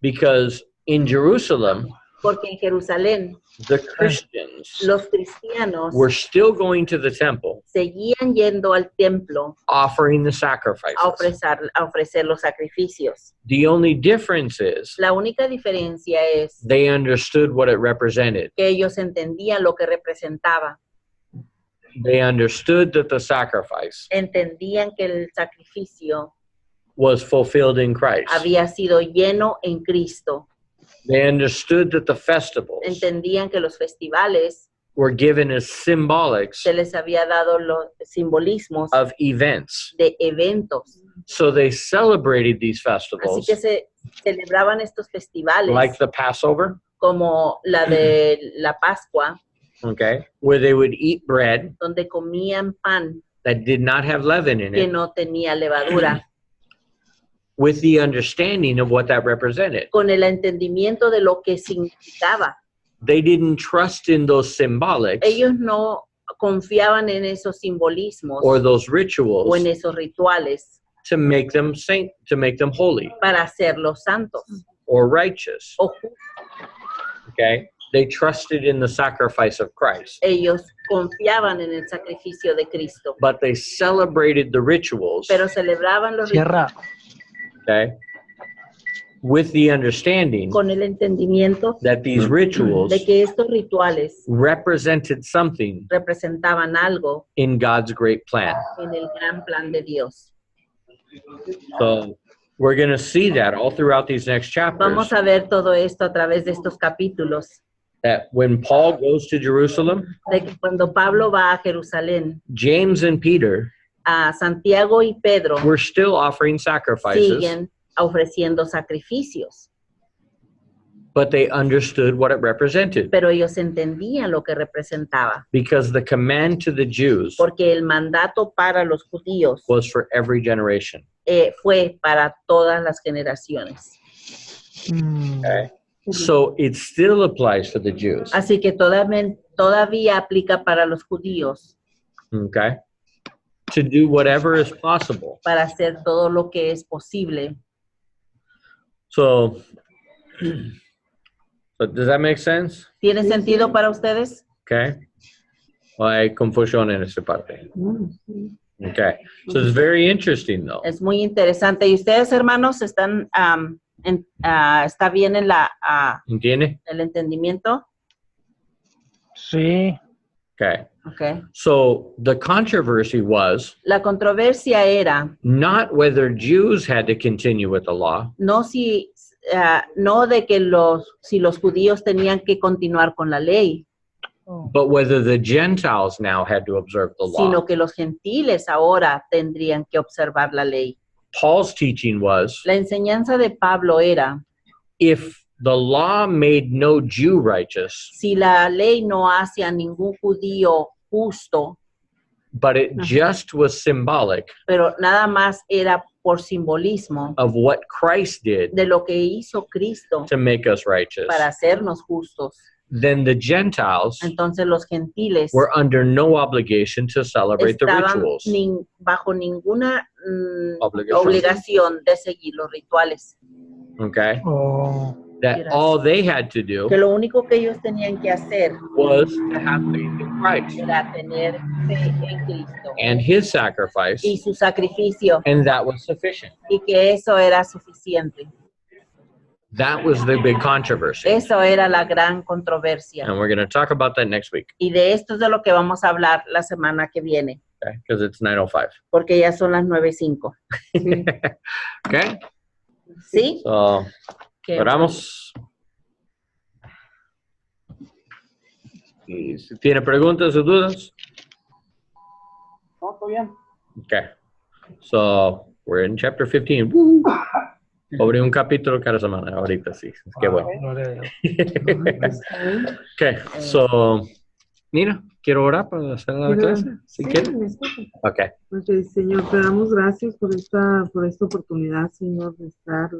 Because in Jerusalem, porque en Jerusalén the Christians los cristianos were still going to the temple, seguían yendo al templo offering the sacrifices. a ofrecer los sacrificios. The only difference is La única diferencia es they understood what it represented. que ellos entendían lo que representaba, They understood that the sacrifice entendían que el sacrificio was fulfilled in Christ. había sido lleno en Cristo, They understood that the festivals entendían que los festivales were given as symbolics se les había dado los simbolismos of events. de eventos. So they celebrated these Así festivals que se celebraban estos festivales like the Passover, como la de la Pascua, okay, where they would eat bread donde comían pan that did not have leaven in que it, no tenía levadura, with the understanding of what that represented. con el entendimiento de lo que significaba. They didn't trust in those symbolics Ellos no confiaban en esos simbolismos or those o en rituals esos rituales to make them saint, to make them holy para hacerlos santos or righteous. o justos. Okay, they trusted in the sacrifice of Christ, Ellos confiaban en el sacrificio de Cristo, but they celebrated the rituals, pero celebraban los rituales okay, with the understanding con el entendimiento that these rituals de que estos rituales represented something representaban algo in God's great plan. en el gran plan de Dios. So we're going to see that all throughout these next chapters, Vamos a ver todo esto a través de estos capítulos, that when Paul goes to Jerusalem, de que cuando Pablo va a Jerusalén, James and Peter a Santiago y Pedro were still offering sacrifices, siguen ofreciendo sacrificios, but they understood what it represented, pero ellos entendían lo que representaba, because the command to the Jews porque el mandato para los judíos was for every generation. fue para todas las generaciones. Okay? So it still applies to the Jews. Así que todavía aplica para los judíos, Okay? To do whatever is possible. para hacer todo lo que es posible. So does that make sense? ¿Tiene sentido para ustedes? Okay. Well, hay confusión en esta parte. Okay. So it's very interesting though. Es muy interesante. ¿Y ustedes, hermanos, están está bien en ¿Entiende? el entendimiento? Sí. Okay. Okay. So the controversy was La controversia era not whether Jews had to continue with the law, no no de que si los judíos tenían que continuar con la ley, but whether the Gentiles now had to observe the law. sino que los gentiles ahora tendrían que observar la ley. Paul's teaching was, La enseñanza de Pablo era, if the law made no Jew righteous, si la ley no hace a ningún judío justo, but it just was symbolic pero nada más era por simbolismo of what Christ did de lo que hizo Cristo to make us righteous, para hacernos justos, then the Gentiles Entonces los gentiles were under no obligation to celebrate the estaban rituals. bajo ninguna Obligation. obligación de seguir los rituales. Okay? Oh, That Gracias. all they had to do Que lo único que ellos tenían que hacer was to have faith in Christ era tener fe en Cristo and his sacrifice, y su sacrificio, and that was sufficient. y que eso era suficiente. That was the big controversy. Eso era la gran controversia. And we're going to talk about that next week, Y de esto es de lo que vamos a hablar la semana que viene, okay? Because it's 9:05. porque ya son las 9:05. Okay? ¿Sí? So, Que- oramos. Y si tiene preguntas o dudas, No, todo bien. okay. So, we're in chapter 15. Woo. Sobre un capítulo cada semana, ahorita sí. Qué bueno. gloria a Dios. Okay, so, Nina, quiero orar para hacer la clase, si quieres. me escucha. Okay. Ok, Señor, te damos gracias por esta oportunidad, Señor, de estar